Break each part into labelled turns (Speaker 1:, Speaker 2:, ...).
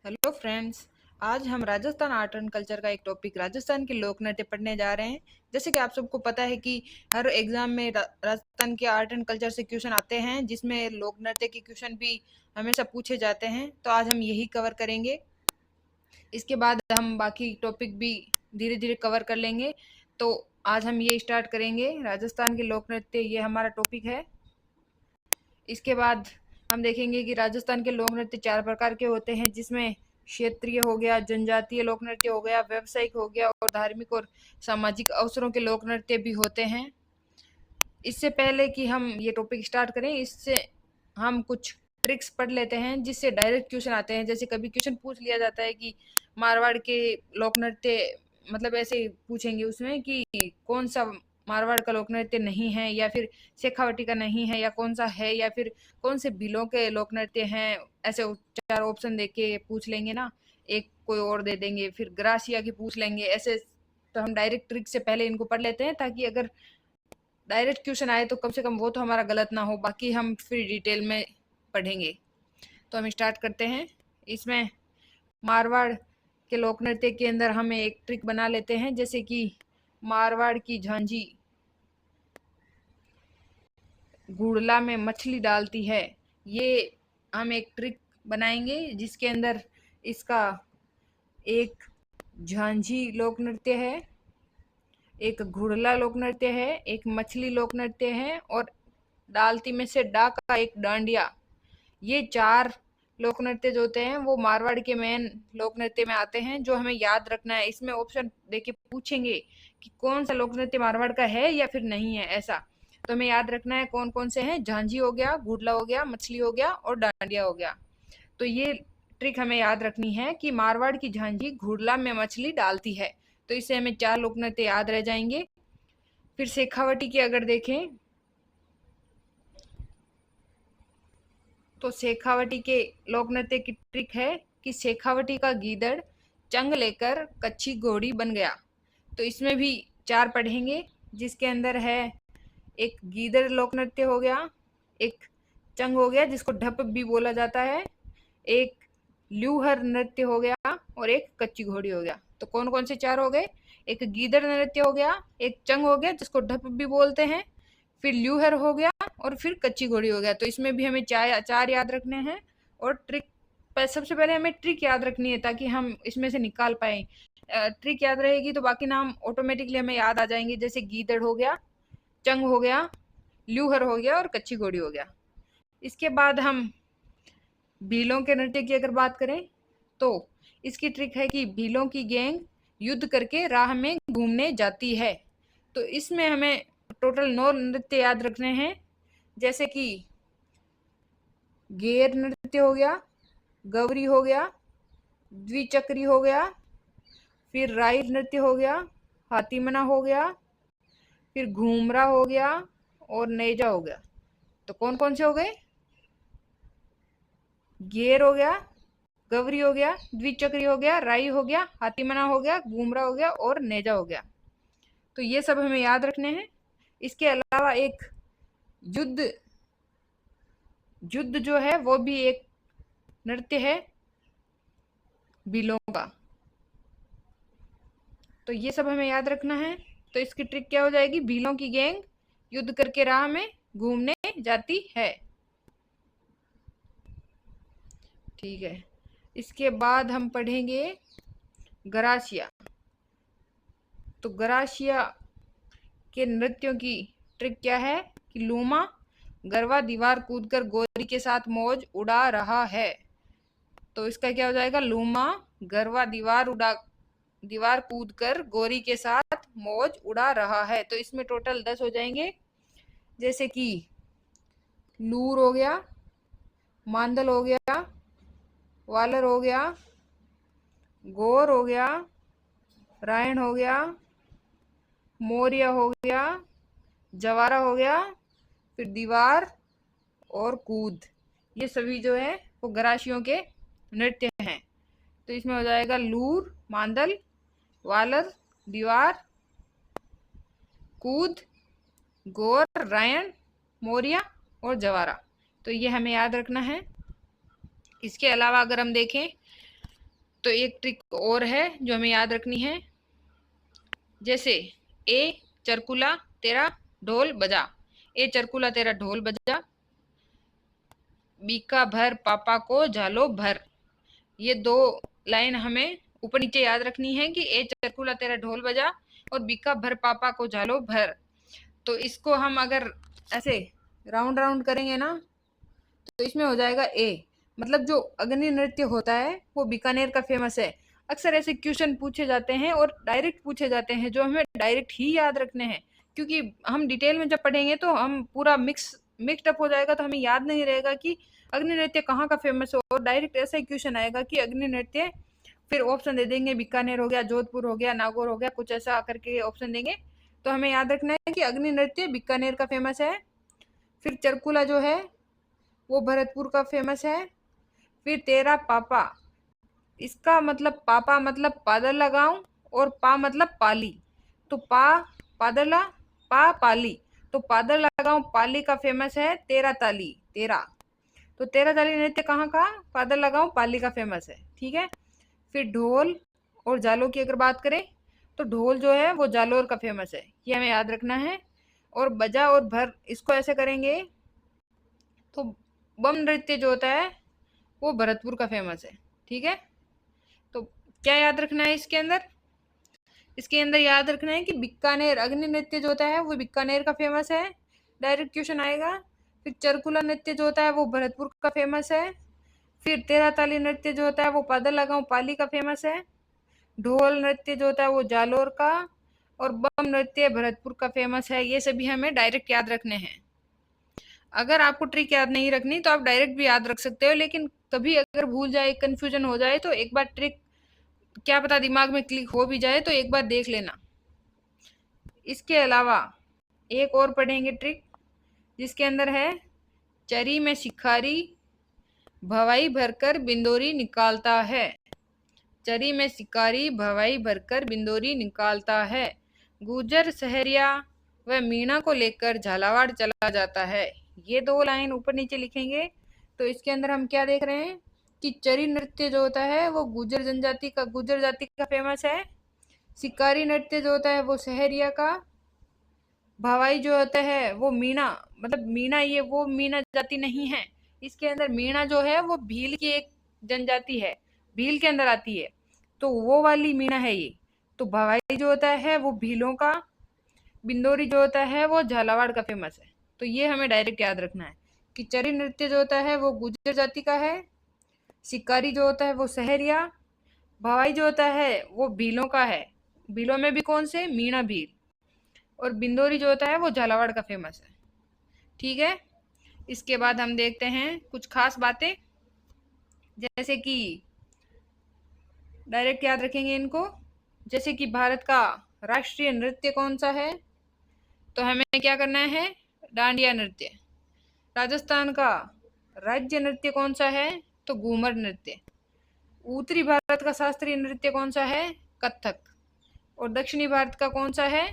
Speaker 1: Hello friends. आज हम Rajasthan art and culture का एक टॉपिक राजस्थान के लोक नृत्य पढ़ने जा रहे हैं। जैसे कि आप सबको पता है कि हर एग्जाम में राजस्थान के आर्ट एंड कल्चर से क्वेश्चन आते हैं, जिसमें लोक नृत्य के क्वेश्चन भी हमेशा पूछे जाते हैं। तो आज हम यही कवर करेंगे। इसके बाद हम बाकी टॉपिक भी धीरे धीरे कवर कर लेंगे। तो आज हम ये स्टार्ट करेंगे, राजस्थान के लोक नृत्य, ये हमारा टॉपिक है। इसके बाद हम देखेंगे कि राजस्थान के लोक नृत्य 4 प्रकार के होते हैं, जिसमें क्षेत्रीय हो गया, जनजातीय लोक नृत्य हो गया, व्यावसायिक हो गया और धार्मिक और सामाजिक अवसरों के लोक नृत्य भी होते हैं। इससे पहले कि हम ये टॉपिक स्टार्ट करें, इससे हम कुछ ट्रिक्स पढ़ लेते हैं जिससे डायरेक्ट क्वेश्चन आते हैं। जैसे कभी क्वेश्चन पूछ लिया जाता है कि मारवाड़ के लोक नृत्य, मतलब ऐसे पूछेंगे उसमें कि कौन सा मारवाड़ का लोक नृत्य नहीं है, या फिर शेखावटी का नहीं है, या कौन सा है, या फिर कौन से भीलों के लोक नृत्य हैं। ऐसे 4 ऑप्शन दे के पूछ लेंगे ना, एक कोई और दे देंगे, फिर ग्रासिया की पूछ लेंगे ऐसे। तो हम डायरेक्ट ट्रिक से पहले इनको पढ़ लेते हैं, ताकि अगर डायरेक्ट क्वेश्चन आए तो कम से कम वो तो हमारा गलत ना हो, बाकी हम फिर डिटेल में पढ़ेंगे। तो हम स्टार्ट करते हैं। इसमें मारवाड़ के लोक नृत्य के अंदर हम एक ट्रिक बना लेते हैं, जैसे कि मारवाड़ की झांझी गुड़ला में मछली डालती है। ये हम एक ट्रिक बनाएंगे जिसके अंदर इसका एक झांझी लोक नृत्य है, एक घुड़ला लोक नृत्य है, एक मछली लोक नृत्य है, और डालती में से डा का एक डांडिया। ये 4 लोक नृत्य जो होते हैं वो मारवाड़ के मेन लोक नृत्य में आते हैं, जो हमें याद रखना है। इसमें ऑप्शन देके पूछेंगे कि कौन सा लोक नृत्य मारवाड़ का है या फिर नहीं है, ऐसा। तो हमें याद रखना है कौन कौन से हैं। झांझी हो गया, घुड़ला हो गया, मछली हो गया और डांडिया हो गया। तो ये ट्रिक हमें याद रखनी है कि मारवाड़ की झांझी घुड़ला में मछली डालती है। तो इससे हमें 4 लोक नृत्य याद रह जाएंगे। फिर शेखावटी की अगर देखें तो शेखावटी के लोक नृत्य की ट्रिक है कि शेखावटी का गीदड़ चंग लेकर कच्ची घोड़ी बन गया। तो इसमें भी 4 पढ़ेंगे, जिसके अंदर है एक गीदड़ लोक नृत्य हो गया, एक चंग हो गया जिसको ढप भी बोला जाता है, एक ल्यूहर नृत्य हो गया और एक कच्ची घोड़ी हो गया। तो कौन कौन से 4 हो गए? एक गीदड़ नृत्य हो गया, एक चंग हो गया जिसको ढप भी बोलते हैं, फिर ल्यूहर हो गया और फिर कच्ची घोड़ी हो गया। तो इसमें भी हमें 4 याद रखने हैं। और ट्रिक, सबसे पहले हमें ट्रिक याद रखनी है ताकि हम इसमें से निकाल पाए। ट्रिक याद रहेगी तो बाकी नाम ऑटोमेटिकली हमें याद आ जाएंगे, जैसे गीदड़ हो गया, चंग हो गया, ल्यूहर हो गया और कच्ची घोड़ी हो गया। इसके बाद हम भीलों के नृत्य की अगर बात करें तो इसकी ट्रिक है कि भीलों की गैंग युद्ध करके राह में घूमने जाती है। तो इसमें हमें टोटल 9 नृत्य याद रखने हैं, जैसे कि गेर नृत्य हो गया, गवरी हो गया, द्विचक्री हो गया, फिर राई नृत्य हो गया, हाथीमना हो गया, फिर घूमरा हो गया और नेजा हो गया। तो कौन कौन से हो गए? गेर हो गया, गवरी हो गया, द्विचक्री हो गया, राई हो गया, हाथीमना हो गया, घूमरा हो गया और नेजा हो गया। तो ये सब हमें याद रखने हैं। इसके अलावा एक युद्ध युद्ध जो है वो भी एक नृत्य है भीलों का। तो ये सब हमें याद रखना है। तो इसकी ट्रिक क्या हो जाएगी? भीलों की गैंग युद्ध करके राह में घूमने जाती है। ठीक है। इसके बाद हम पढ़ेंगे गरासिया। तो गरासिया के नृत्यों की ट्रिक क्या है कि लूमा गरवा दीवार कूदकर गोरी के साथ मौज उड़ा रहा है। तो इसका क्या हो जाएगा? लूमा गरवा दीवार कूदकर गोरी के साथ मौज उड़ा रहा है। तो इसमें टोटल 10 हो जाएंगे, जैसे कि लूर हो गया, मांदल हो गया, वालर हो गया, गोर हो गया, रायण हो गया, मौर्य हो गया, जवारा हो गया, फिर दीवार और कूद। ये सभी जो है वो गरासियों के नृत्य हैं। तो इसमें हो जाएगा लूर, मांदल, वालर, दीवार, कूद, गोर, रायण, मौर्य और जवारा। तो ये हमें याद रखना है। इसके अलावा अगर हम देखें तो एक ट्रिक और है जो हमें याद रखनी है, जैसे ए चरकुला तेरा ढोल बजा, ए चरकुला तेरा ढोल बजा, बीका भर पापा को झालो भर। ये दो लाइन हमें ऊपर नीचे याद रखनी है कि ए चरकुला तेरा ढोल बजा और बीका भर पापा को झालो भर। तो इसको हम अगर ऐसे राउंड राउंड करेंगे ना, तो इसमें हो जाएगा ए। मतलब जो अग्नि नृत्य होता है वो बीकानेर का फेमस है। अक्सर ऐसे क्वेश्चन पूछे जाते हैं और डायरेक्ट पूछे जाते हैं जो हमें डायरेक्ट ही याद रखने हैं, क्योंकि हम डिटेल में जब पढ़ेंगे तो हम पूरा मिक्स्ड अप हो जाएगा, तो हमें याद नहीं रहेगा कि अग्नि नृत्य कहाँ का फेमस हो। और डायरेक्ट ऐसा ही क्वेश्चन आएगा कि अग्नि नृत्य, फिर ऑप्शन दे देंगे बीकानेर हो गया, जोधपुर हो गया, नागौर हो गया, कुछ ऐसा करके ऑप्शन देंगे। तो हमें याद रखना है कि अग्नि नृत्य बीकानेर का फेमस है। फिर चरकुला जो है वो भरतपुर का फेमस है। फिर तेरा पापा, इसका मतलब पापा मतलब पादर लगाऊं और पा मतलब पाली, तो पा पादरला पा पाली, तो पादर लगाऊं पाली का फेमस है तेरा ताली तेरा। तो तेरा ताली नृत्य कहाँ का, पादर लगाऊं पाली का फेमस है। ठीक है। फिर ढोल और जालो की अगर बात करें तो ढोल जो है वो जालोर का फेमस है, ये हमें याद रखना है। और बजा और भर इसको ऐसे करेंगे तो बम नृत्य जो होता है वो भरतपुर का फेमस है। ठीक है। तो क्या याद रखना है इसके अंदर, इसके अंदर याद रखना है कि बीकानेर अग्नि नृत्य जो होता है वो बीकानेर का फेमस है, डायरेक्ट क्वेश्चन आएगा। फिर चरकुला नृत्य जो होता है वो भरतपुर का फेमस है। फिर तेरा ताली नृत्य जो होता है वो पादर लगाऊं पाली का फेमस है। ढोल नृत्य जो होता है वो जालोर का, और बम नृत्य भरतपुर का फेमस है। ये सभी हमें डायरेक्ट याद रखने हैं। अगर आपको ट्रिक याद नहीं रखनी तो आप डायरेक्ट भी याद रख सकते हो, लेकिन कभी अगर भूल जाए, कंफ्यूजन हो जाए, तो एक बार ट्रिक क्या पता दिमाग में क्लिक हो भी जाए, तो एक बार देख लेना। इसके अलावा एक और पढ़ेंगे ट्रिक, जिसके अंदर है चरी में शिकारी भवाई भरकर बिंदोरी निकालता है। चरी में शिकारी भवाई भरकर बिंदोरी निकालता है, गुजर सहरिया व मीणा को लेकर झालावाड़ चला जाता है। ये दो लाइन ऊपर नीचे लिखेंगे तो इसके अंदर हम क्या देख रहे हैं कि चरी नृत्य जो होता है वो गुजर जाति का फेमस है। शिकारी नृत्य जो होता है वो सहरिया का। भवाई जो होता है वो मीणा, मतलब मीणा ये वो मीणा जाति नहीं है, इसके अंदर मीणा जो है वो भील की एक जनजाति है, भील के अंदर आती है, तो वो वाली मीणा है ये। तो भवाई जो होता है वो भीलों का, बिंदोरी जो होता है वो झालावाड़ का फेमस है। तो ये हमें डायरेक्ट याद रखना है कि चरी नृत्य जो होता है वो गुर्जर जाति का है, शिकारी जो होता है वो सहरिया, भवाई जो होता है वो भीलों का है, भीलों में भी कौन से, मीणा भील, और बिंदोरी जो होता है वो झालावाड़ का फेमस है। ठीक है। इसके बाद हम देखते हैं कुछ खास बातें, जैसे कि डायरेक्ट याद रखेंगे इनको, जैसे कि भारत का राष्ट्रीय नृत्य कौन सा है, तो हमें क्या करना है, डांडिया नृत्य। राजस्थान का राज्य नृत्य कौन सा है, तो घूमर नृत्य। उत्तरी भारत का शास्त्रीय नृत्य कौन सा है, कथक। और दक्षिणी भारत का कौन सा है,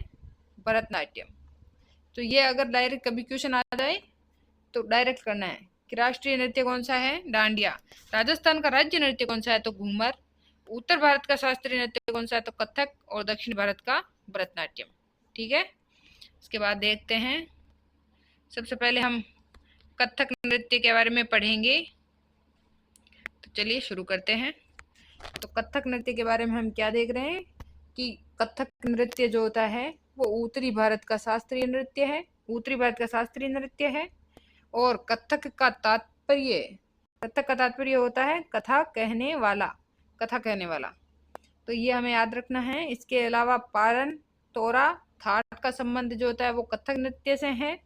Speaker 1: भरतनाट्यम। तो ये अगर डायरेक्ट कभी क्वेश्चन आ जाए तो डायरेक्ट करना है कि राष्ट्रीय नृत्य कौन सा है, डांडिया। राजस्थान का राज्य नृत्य कौन सा है, तो घूमर। उत्तर भारत का शास्त्रीय नृत्य कौन सा है, तो कथक। और दक्षिण भारत का भरतनाट्यम। ठीक है। इसके बाद देखते हैं, सबसे पहले हम कथक नृत्य के बारे में पढ़ेंगे, तो चलिए शुरू करते हैं। तो कथक नृत्य के बारे में हम क्या देख रहे हैं कि कथक नृत्य जो होता है वो उत्तरी भारत का शास्त्रीय नृत्य है, उत्तरी भारत का शास्त्रीय नृत्य है। और कथक का तात्पर्य होता है कथा कहने वाला, कथा कहने वाला। तो ये हमें याद रखना है। इसके अलावा पारन, तोरा, थाट का संबंध जो होता है वो कथक नृत्य से है।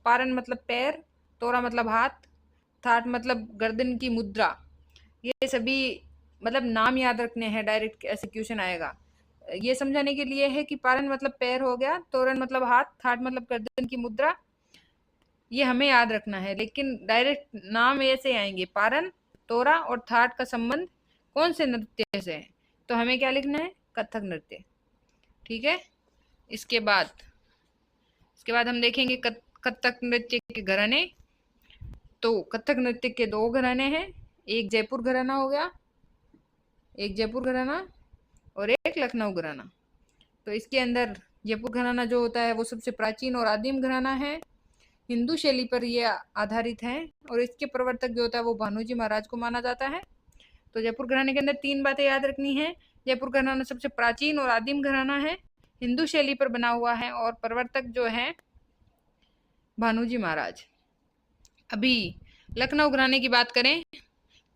Speaker 1: पारन मतलब पैर, तोरा मतलब हाथ, थाट मतलब गर्दन की मुद्रा। ये सभी मतलब नाम याद रखने हैं, डायरेक्ट ऐसे क्वेश्चन आएगा। ये समझाने के लिए है कि पारन मतलब पैर हो गया, तोरन मतलब हाथ, थाट मतलब गर्दन की मुद्रा, ये हमें याद रखना है। लेकिन डायरेक्ट नाम ऐसे आएंगे, पारन, तोरा और थाट का संबंध कौन से नृत्य से है, तो हमें क्या लिखना है, कथक नृत्य। ठीक है। इसके बाद हम देखेंगे कथक नृत्य के घराने। तो कथक नृत्य के दो घराने हैं, एक जयपुर घराना हो गया एक जयपुर घराना और एक लखनऊ घराना। तो इसके अंदर जयपुर घराना जो होता है वो सबसे प्राचीन और आदिम घराना है, हिंदू शैली पर ये आधारित है और इसके प्रवर्तक जो होता है वो भानूजी महाराज को माना जाता है। तो जयपुर घराने के अंदर 3 बातें याद रखनी है। जयपुर घराना सबसे प्राचीन और आदिम घराना है, हिंदू शैली पर बना हुआ है और प्रवर्तक जो है भानूजी महाराज। अभी लखनऊ घराने की बात करें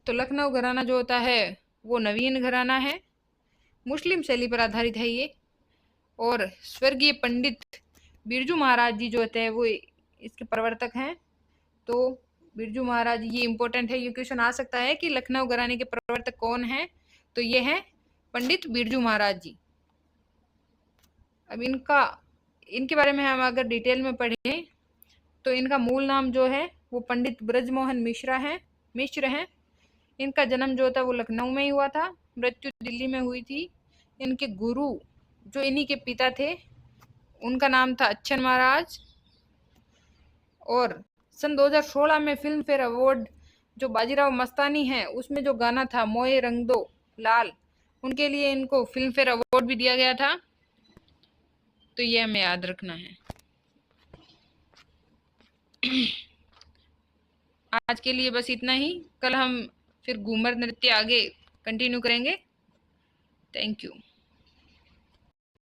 Speaker 1: तो लखनऊ घराना जो होता है वो नवीन घराना है, मुस्लिम शैली पर आधारित है ये, और स्वर्गीय पंडित बिरजू महाराज जी जो होते हैं वो इसके प्रवर्तक हैं। तो बिरजू महाराज, ये इंपॉर्टेंट है, ये क्वेश्चन आ सकता है कि लखनऊ घराने के प्रवर्तक कौन है, तो ये है पंडित बिरजू महाराज जी। अब इनके बारे में हम अगर डिटेल में पढ़ें तो इनका मूल नाम जो है वो पंडित ब्रजमोहन मिश्र हैं। इनका जन्म जो था वो लखनऊ में ही हुआ था, मृत्यु दिल्ली में हुई थी। इनके गुरु जो इन्हीं के पिता थे उनका नाम था अच्छन महाराज। और सन 2016 में फिल्म फेयर अवार्ड जो बाजीराव मस्तानी है उसमें जो गाना था मोए रंग दो लाल, उनके लिए इनको फिल्म फेयर अवार्ड भी दिया गया था। तो ये हमें याद रखना है। आज के लिए बस इतना ही, कल हम फिर घूमर नृत्य आगे कंटिन्यू करेंगे। Thank you.